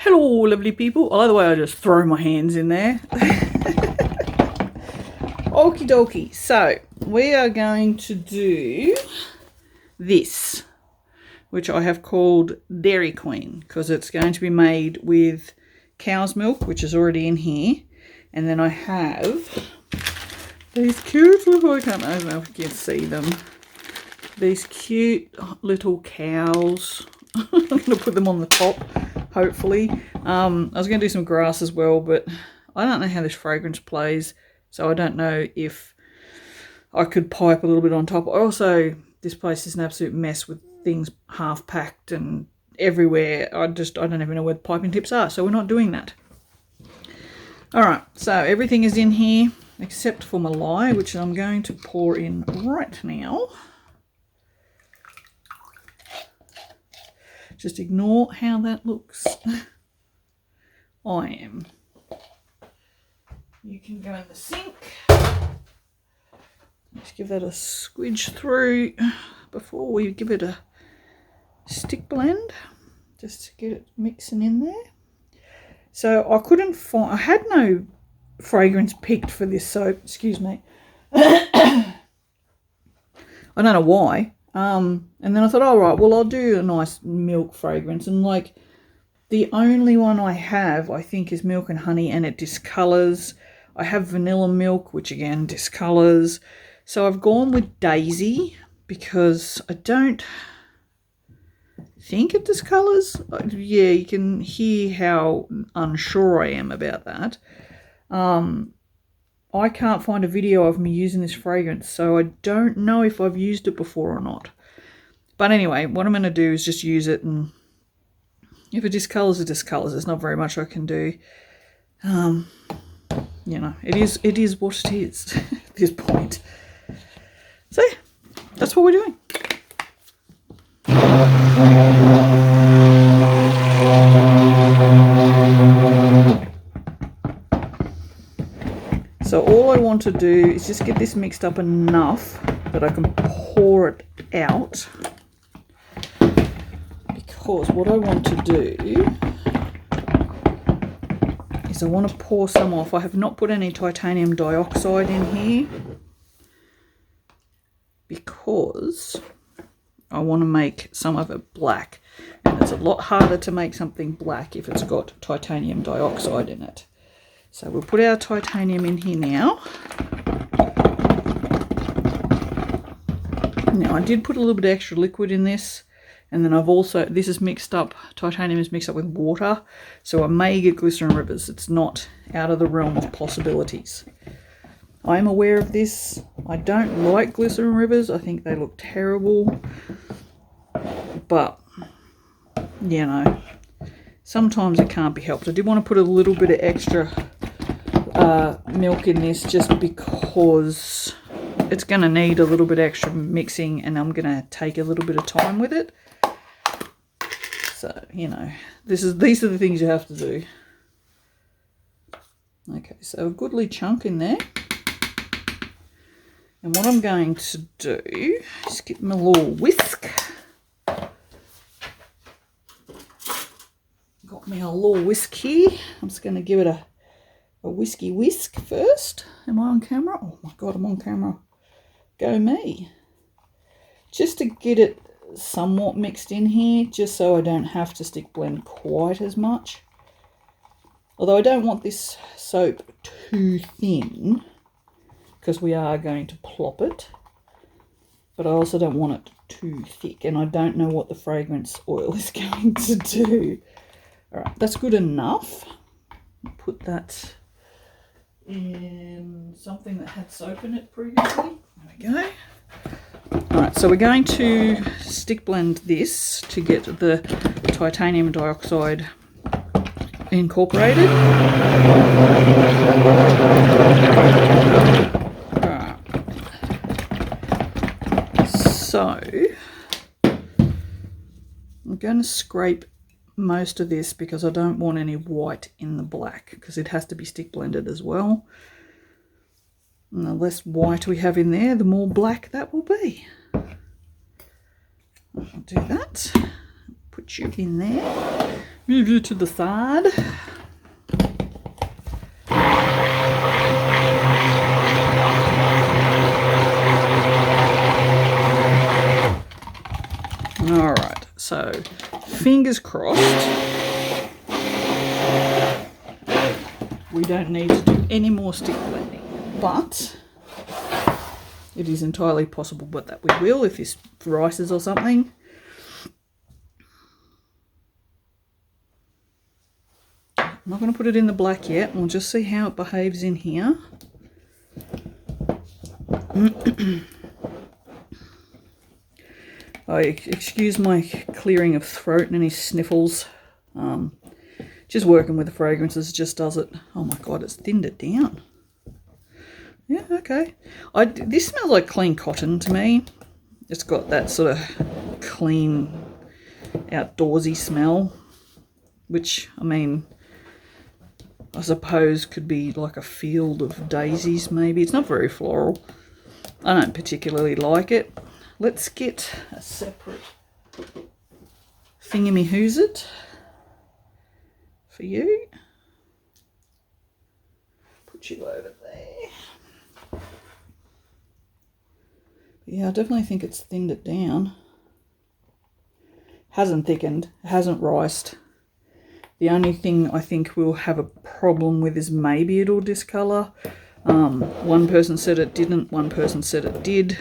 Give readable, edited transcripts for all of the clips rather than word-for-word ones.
Hello, lovely people. I like the way I just throw my hands in there. Okie dokie. So, we are going to do this, which I have called Dairy Queen, because it's going to be made with cow's milk, which is already in here. And then I have these cute little, I don't know if you can see them, these cute little cows. I'm going to put them on the top, hopefully. I was going to do some grass as well, but I don't know how this fragrance plays, so I don't know if I could pipe a little bit on top. Also, this place is an absolute mess with things half packed and everywhere. I don't even know where the piping tips are, so we're not doing that. Alright, so everything is in here except for my lye, which I'm going to pour in right now. Just ignore how that looks. I am. You can go in the sink. Just give that a squidge through before we give it a stick blend. Just to get it mixing in there. So I couldn't find, I had no fragrance picked for this soap, excuse me. I don't know why. And then I thought, all right, well, I'll do a nice milk fragrance. And like the only one I have, I think, is milk and honey, and it discolors. I have vanilla milk, which again discolors. So I've gone with Daisy because I don't think it discolors. Yeah, you can hear how unsure I am about that. I can't find a video of me using this fragrance, so I don't know if I've used it before or not. But anyway, what I'm going to do is just use it, and if it discolors, it discolors. There's not very much I can do. You know, it is what it is at this point. So, that's what we're doing. So all I want to do is just get this mixed up enough that I can pour it out, because what I want to do is I want to pour some off. I have not put any titanium dioxide in here because I want to make some of it black, and it's a lot harder to make something black if it's got titanium dioxide in it. So we'll put our titanium in here now. Now I did put a little bit of extra liquid in this, and then I've also, this is mixed up, titanium is mixed up with water, so I may get glycerin rivers. It's not out of the realm of possibilities. I am aware of this. I don't like glycerin rivers. I think they look terrible. But, you know, sometimes it can't be helped. I did want to put a little bit of extra milk in this just because it's going to need a little bit extra mixing, and I'm going to take a little bit of time with it. So, you know, these are the things you have to do. Okay, so a goodly chunk in there. And what I'm going to do is get my little whisk. Got me a little whisk here. I'm just going to give it a whiskey whisk first. Am I on camera? Oh my God, I'm on camera. Go me. Just to get it somewhat mixed in here, just so I don't have to stick blend quite as much. Although I don't want this soap too thin, because we are going to plop it. But I also don't want it too thick, and I don't know what the fragrance oil is going to do. Alright, that's good enough. Put that in something that had soap in it previously. There we go. Alright, so we're going to stick blend this to get the titanium dioxide incorporated. Alright. So, I'm going to scrape most of this because I don't want any white in the black, because it has to be stick blended as well. And the less white we have in there, the more black that will be. I'll do that. Put you in there. Move you to the side. Alright, so fingers crossed we don't need to do any more stick blending, but it is entirely possible that we will if this rises or something. I'm not going to put it in the black yet. We'll just see how it behaves in here. Oh, excuse my clearing of throat and any sniffles. Just working with the fragrances just does it. Oh my god, it's thinned it down. Yeah, okay. This smells like clean cotton to me. It's got that sort of clean, outdoorsy smell, which, I mean, I suppose could be like a field of daisies maybe. It's not very floral. I don't particularly like it. Let's get a separate thingy-me-who's-it for you. Put you over there. Yeah, I definitely think it's thinned it down. Hasn't thickened, hasn't riced. The only thing I think we'll have a problem with is maybe it'll discolour. One person said it didn't, one person said it did.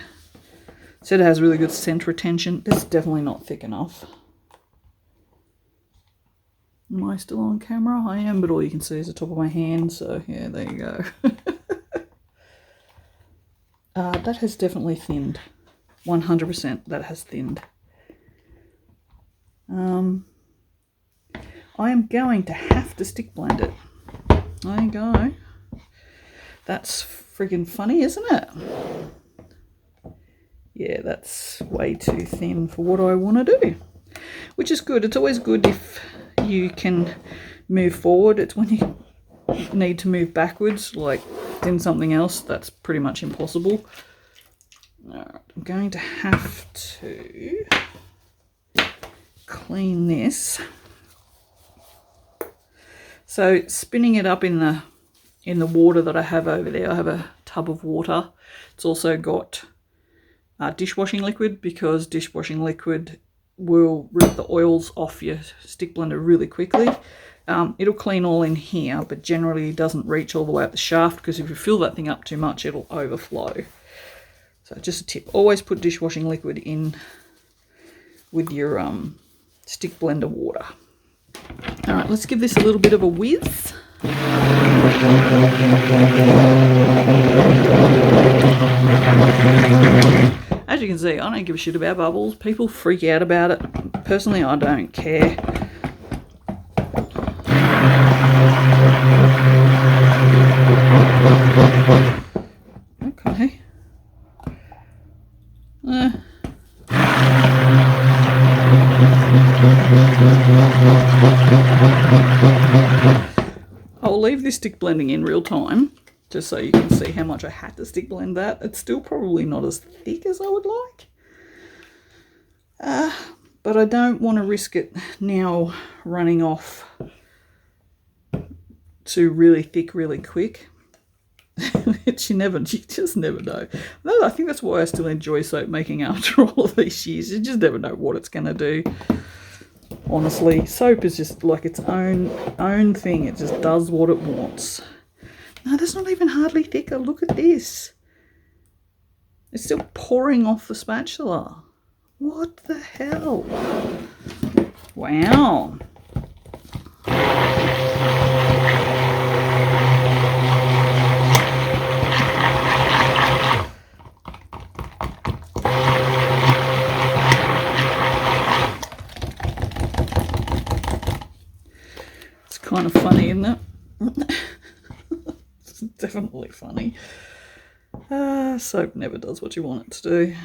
Said it has really good scent retention. It's definitely not thick enough. Am I still on camera? I am, but all you can see is the top of my hand, so yeah, there you go. That has definitely thinned. 100% that has thinned. I am going to have to stick blend it. There you go. That's friggin' funny, isn't it? Yeah, that's way too thin for what I want to do. Which is good. It's always good if you can move forward. It's when you need to move backwards, like in something else, that's pretty much impossible. Alright, I'm going to have to clean this. So spinning it up in the water that I have over there, I have a tub of water. It's also got dishwashing liquid, because dishwashing liquid will rip the oils off your stick blender really quickly. It'll clean all in here, but generally it doesn't reach all the way up the shaft, because if you fill that thing up too much, it'll overflow. So just a tip, always put dishwashing liquid in with your stick blender water. All right, let's give this a little bit of a whiz. As you can see, I don't give a shit about bubbles. People freak out about it. Personally, I don't care. Okay. I'll leave this stick blending in real time, just so you can see how much I had to stick blend that. It's still probably not as thick as I would like. But I don't want to risk it now running off to really thick really quick. Which you just never know. I think that's why I still enjoy soap making after all of these years. You just never know what it's going to do. Honestly, soap is just like its own thing. It just does what it wants. No, that's not even hardly thicker. Look at this. It's still pouring off the spatula. What the hell? Wow. It's kind of funny, isn't it? It's definitely funny. Soap never does what you want it to do.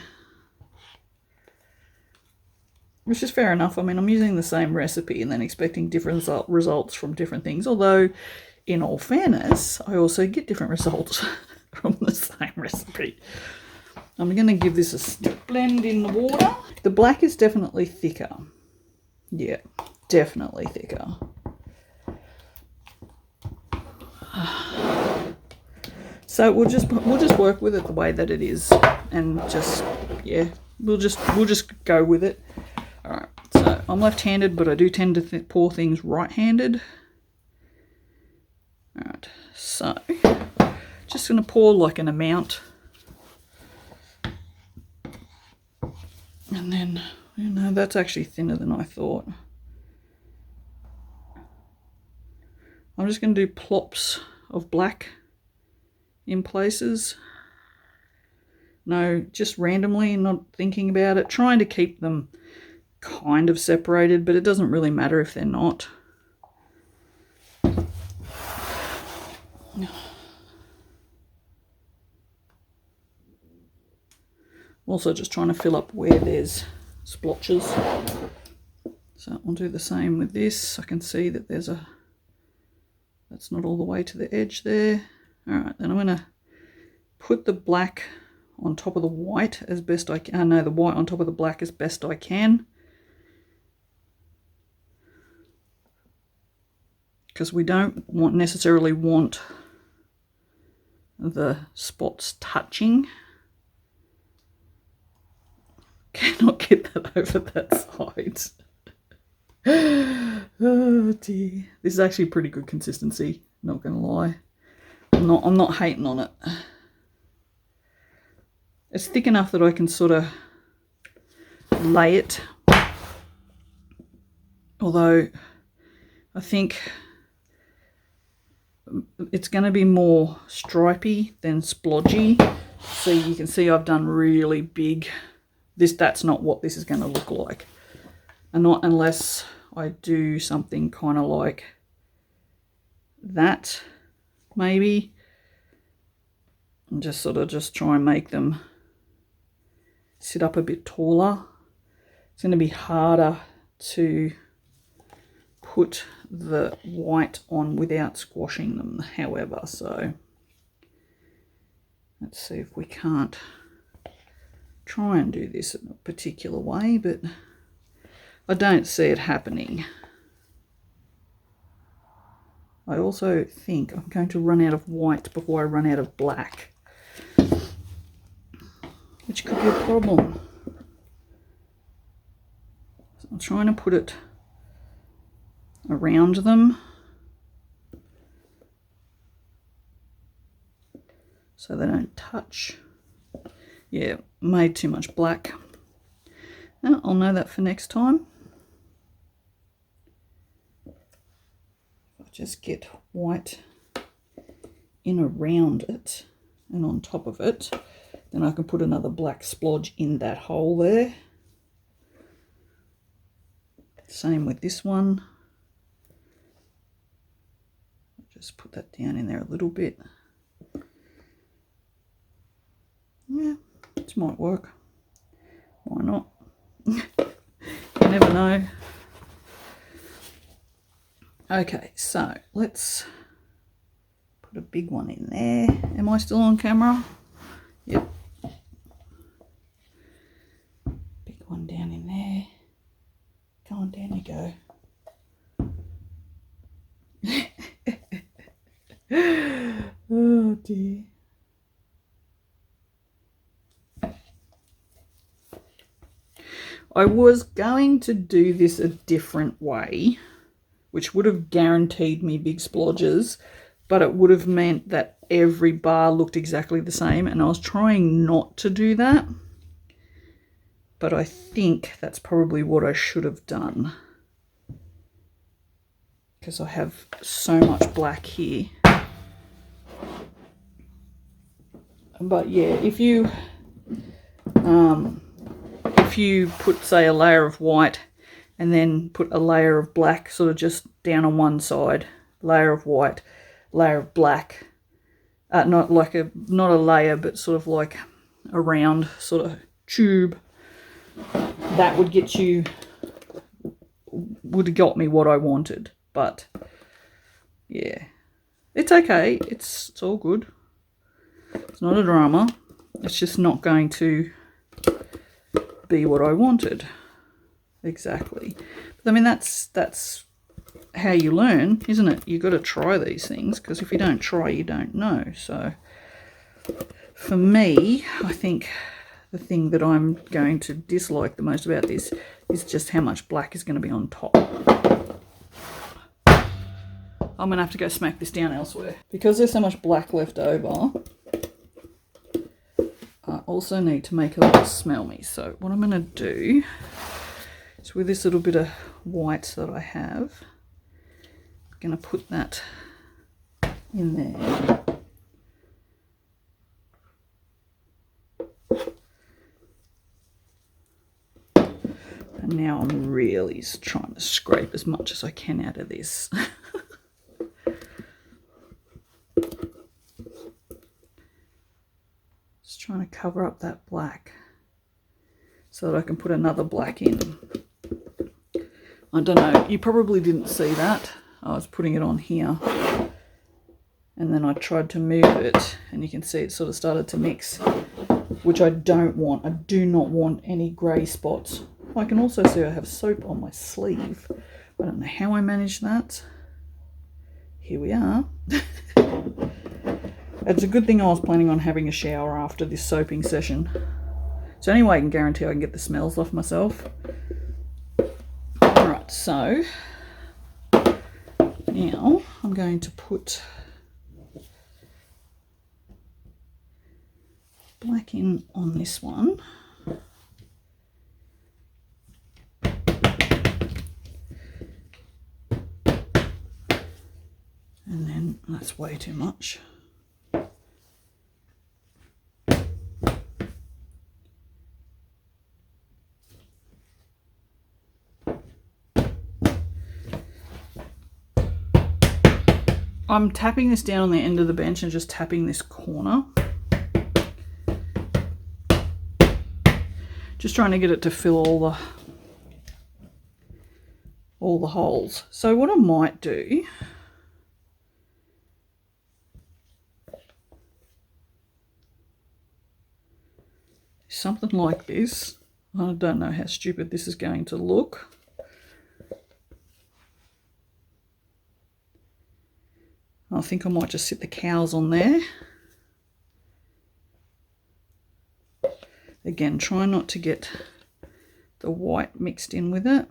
Which is fair enough. I mean, I'm using the same recipe and then expecting different results from different things. Although, in all fairness, I also get different results from the same recipe. I'm going to give this a stick blend in the water. The black is definitely thicker. Yeah. definitely thicker. So we'll just work with it the way that it is, and just, yeah, we'll just go with it. All right. So I'm left-handed, but I do tend to pour things right-handed. All right. So just going to pour like an amount, and then, you know, that's actually thinner than I thought. I'm just going to do plops of black in places. No, just randomly, not thinking about it, trying to keep them kind of separated, but it doesn't really matter if they're not. Also just trying to fill up where there's splotches. So I'll do the same with this. I can see that there's that's not all the way to the edge there. All right, then I'm going to put the black on top of the white as best I can. No, the white on top of the black as best I can. Because we don't necessarily want the spots touching. Cannot get that over that side. Oh dear. This is actually pretty good consistency, not gonna lie. I'm not hating on it. It's thick enough that I can sort of lay it. Although I think it's going to be more stripy than splodgy. So you can see I've done really big. That's not what this is going to look like. And not unless I do something kind of like that, maybe. And just sort of just try and make them sit up a bit taller. It's going to be harder to put the white on without squashing them, however, so let's see if we can't try and do this in a particular way, but I don't see it happening. I also think I'm going to run out of white before I run out of black, which could be a problem. So I'm trying to put it around them so they don't touch. Yeah, made too much black. Now, I'll know that for next time. I'll just get white in around it and on top of it, then I can put another black splodge in that hole there. Same with this one. Just put that down in there a little bit. Yeah, this might work. Why not? You never know. Okay, so let's put a big one in there. Am I still on camera? Yep. Big one down in there. Go on, down you go. Oh dear. I was going to do this a different way, which would have guaranteed me big splodges, but it would have meant that every bar looked exactly the same, and I was trying not to do that. But I think that's probably what I should have done, because I have so much black here. But yeah, if you put, say, a layer of white and then put a layer of black sort of just down on one side, layer of white, layer of black, not a layer, but sort of like a round sort of tube, that would have got me what I wanted. But yeah, it's okay, it's all good. It's not a drama. It's just not going to be what I wanted exactly. I mean, that's how you learn, isn't it? You've got to try these things, because if you don't try, you don't know. So for me, I think the thing that I'm going to dislike the most about this is just how much black is going to be on top. I'm going to have to go smack this down elsewhere. Because there's so much black left over, I also need to make it a little smell me. So what I'm going to do is, with this little bit of white that I have, I'm going to put that in there. And now I'm really trying to scrape as much as I can out of this. Just trying to cover up that black so that I can put another black in. I don't know, you probably didn't see that. I was putting it on here and then I tried to move it and you can see it sort of started to mix, which I don't want. I do not want any grey spots. I can also see I have soap on my sleeve. I don't know how I managed that. Here we are. It's a good thing I was planning on having a shower after this soaping session. It's the only way I can guarantee I can get the smells off myself. Alright, so now I'm going to put black in on this one. And then that's way too much. I'm tapping this down on the end of the bench and just tapping this corner. Just trying to get it to fill all the holes. So what I might do, is something like this. I don't know how stupid this is going to look. I think I might just sit the cows on there. Again, try not to get the white mixed in with it.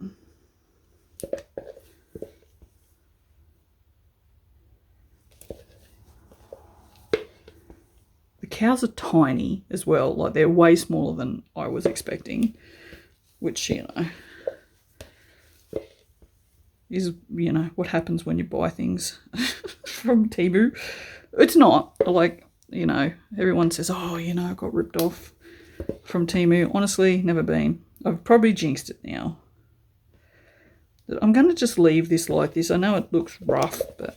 The cows are tiny as well, like they're way smaller than I was expecting, which, you know, is, you know, what happens when you buy things from Temu. It's not like, you know, everyone says, oh, you know, I got ripped off from Temu. Honestly, never been. I've probably jinxed it now. I'm going to just leave this like this. I know it looks rough, but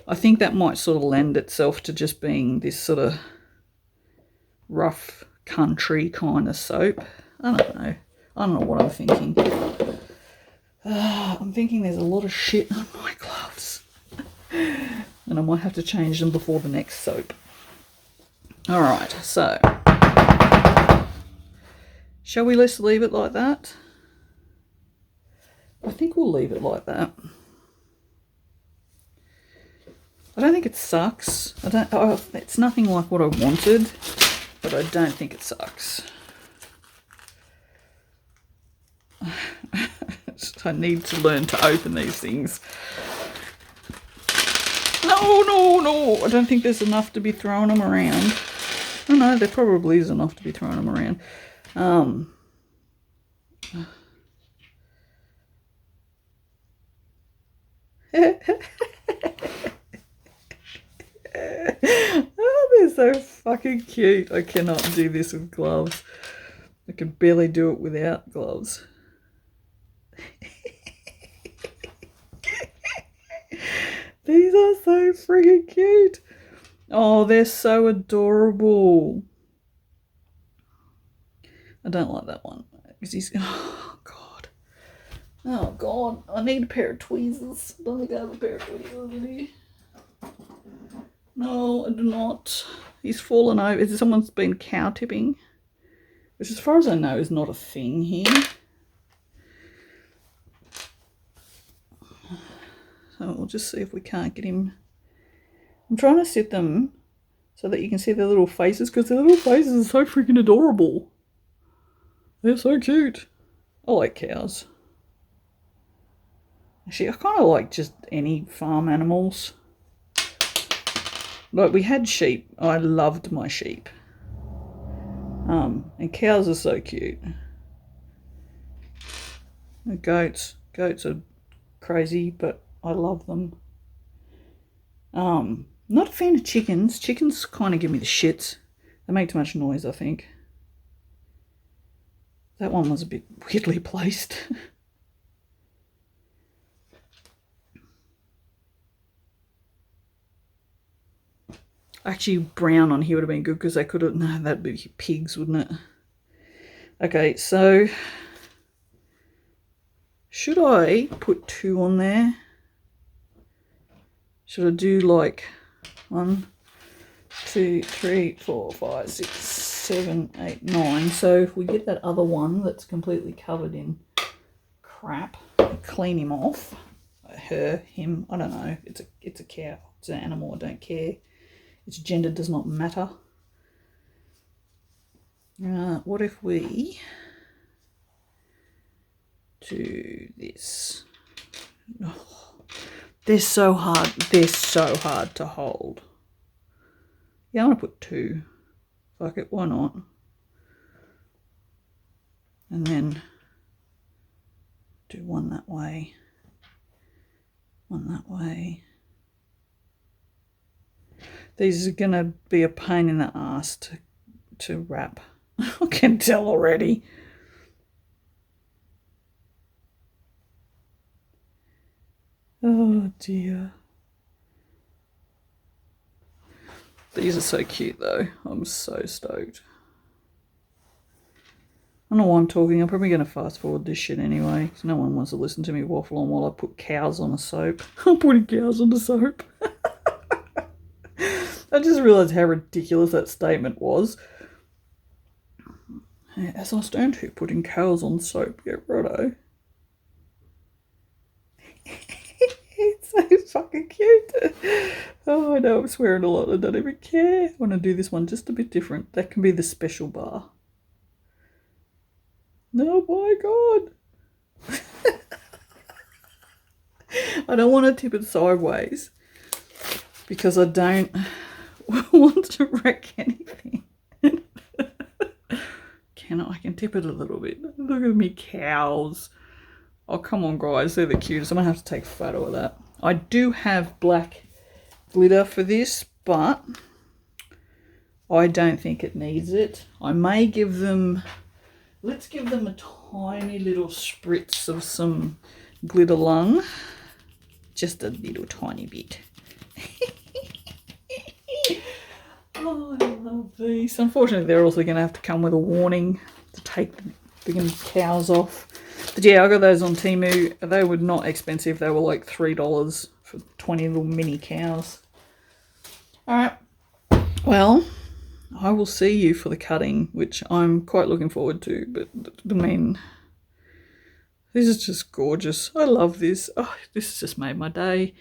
I think that might sort of lend itself to just being this sort of rough country kind of soap. I don't know. I don't know what I'm thinking. I'm thinking there's a lot of shit on my gloves. And I might have to change them before the next soap. Alright, so shall we just leave it like that? I think we'll leave it like that. I don't think it sucks. It's nothing like what I wanted, but I don't think it sucks. I need to learn to open these things. No, I don't think there's enough to be throwing them around. Oh no, there probably is enough to be throwing them around. Oh, they're so fucking cute. I cannot do this with gloves. I can barely do it without gloves. These are so freaking cute. Oh, they're so adorable. I don't like that one because he's, oh god, I need a pair of tweezers. I don't think I have a pair of tweezers in here. No, I do not. He's fallen over. Someone's been cow tipping, which as far as I know is not a thing here. So we'll just see if we can't get him. I'm trying to sit them so that you can see their little faces, because their little faces are so freaking adorable. They're so cute. I like cows. Actually, I kind of like just any farm animals. Like, we had sheep. I loved my sheep. And cows are so cute. And goats are crazy, but I love them. Not a fan of chickens. Chickens kind of give me the shits. They make too much noise, I think. That one was a bit weirdly placed. Actually, brown on here would have been good, because they could have... No, that'd be pigs, wouldn't it? Okay, so... should I put 2 on there? Should I do like 1, 2, 3, 4, 5, 6, 7, 8, 9? So if we get that other one that's completely covered in crap, clean him off. Her, him, I don't know. It's a cow. It's an animal. I don't care. Its gender does not matter. What if we do this? Oh, they're so hard. They're so hard to hold. Yeah, I'm going to put 2. Fuck it, why not? And then do 1 that way. 1 that way. These are going to be a pain in the ass to wrap. I can tell already. Oh dear. These are so cute though. I'm so stoked. I don't know why I'm talking. I'm probably going to fast forward this shit anyway, because no one wants to listen to me waffle on while I put cows on a soap. I'm putting cows on the soap. I just realised how ridiculous that statement was. As I stand here putting cows on soap, yeah, righto. It's so fucking cute. Oh, I know I'm swearing a lot. I don't even care. I want to do this one just a bit different. That can be the special bar. Oh my god. I don't want to tip it sideways because I don't want to wreck anything. I can tip it a little bit. Look at me cows. Oh, come on, guys. They're the cutest. I'm going to have to take a photo of that. I do have black glitter for this, but I don't think it needs it. I may give them... Let's give them a tiny little spritz of some glitter lung. Just a little tiny bit. Oh, I love these. Unfortunately, they're also going to have to come with a warning to take the cows off. But yeah, I got those on Temu. They were not expensive. They were like $3 for 20 little mini cows. All right. Well, I will see you for the cutting, which I'm quite looking forward to. But I mean, this is just gorgeous. I love this. Oh, this has just made my day.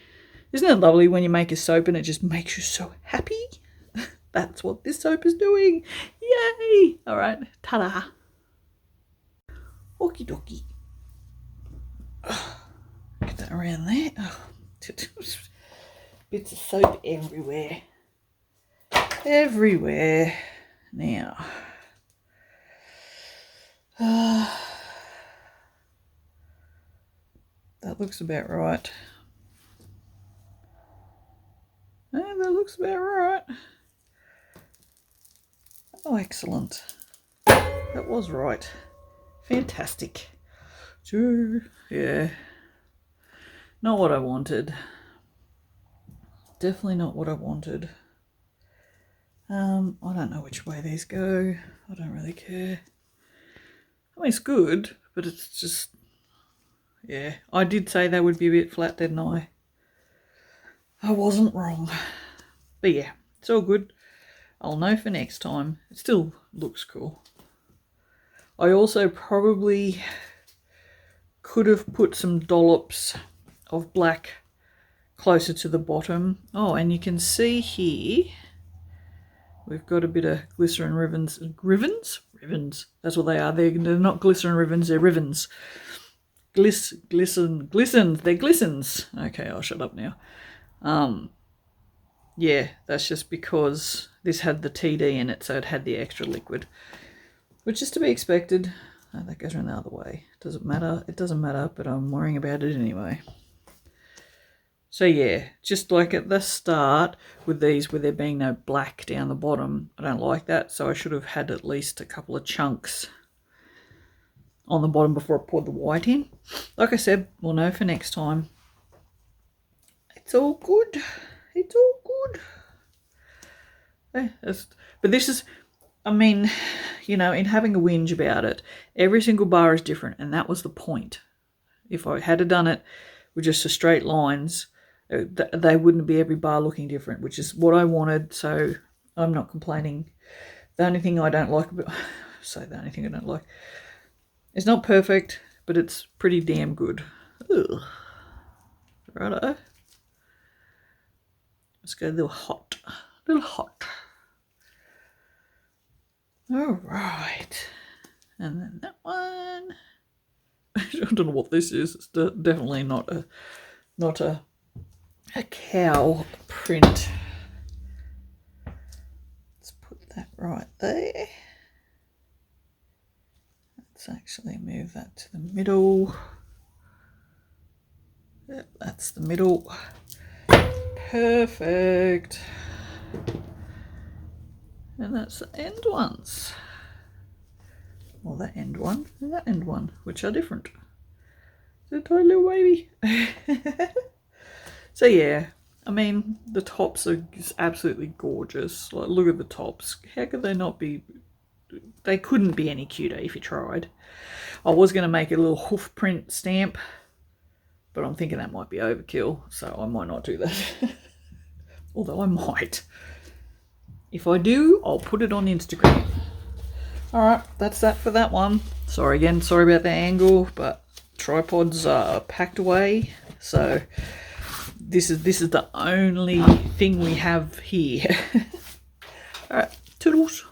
Isn't it lovely when you make a soap and it just makes you so happy? That's what this soap is doing. Yay! All right, ta-da. Okie dokie. Oh, get that around there. Oh, bits of soap everywhere. Everywhere. Now. That looks about right. Yeah, that looks about right. Oh, excellent. That was right. Fantastic. Yeah. Not what I wanted. Definitely not what I wanted. I don't know which way these go. I don't really care. I mean, it's good, but it's just... Yeah, I did say they would be a bit flat, didn't I? I wasn't wrong. But yeah, it's all good. I'll know for next time. It still looks cool. I also probably could have put some dollops of black closer to the bottom. Oh, and you can see here we've got a bit of glycerin ribbons. Ribbons, that's what they are. They're not glycerin ribbons, they're ribbons. Glistens, they're glistens. Okay, I'll shut up now. Yeah, that's just because this had the TD in it, so it had the extra liquid, which is to be expected. Oh, that goes around the other way. Doesn't matter. It doesn't matter, but I'm worrying about it anyway. So yeah, just like at the start with these, with there being no black down the bottom, I don't like that, so I should have had at least a couple of chunks on the bottom before I poured the white in. Like I said, we'll know for next time. It's all good. It's all good. But this is, I mean, you know, in having a whinge about it, every single bar is different, and that was the point. If I had done it with just the straight lines, they wouldn't be every bar looking different, which is what I wanted, so I'm not complaining. The only thing I don't like about, the only thing I don't like, it's not perfect, but it's pretty damn good. Ugh. Righto. Let's go a little hot. All right. And then that one. I don't know what this is. It's definitely not a cow print. Let's put that right there. Let's actually move that to the middle. Yep, that's the middle. Perfect. And that's the end ones. Or that end one and that end one, which are different. It's a tiny little baby. So yeah, I mean, the tops are just absolutely gorgeous. Like, look at the tops. How could they not be? They couldn't be any cuter if you tried. I was going to make a little hoof print stamp, but I'm thinking that might be overkill, so I might not do that. Although I might. If I do, I'll put it on Instagram. Alright, that's that for that one. Sorry about the angle, but tripods are packed away, so this is the only thing we have here. Alright, toodles.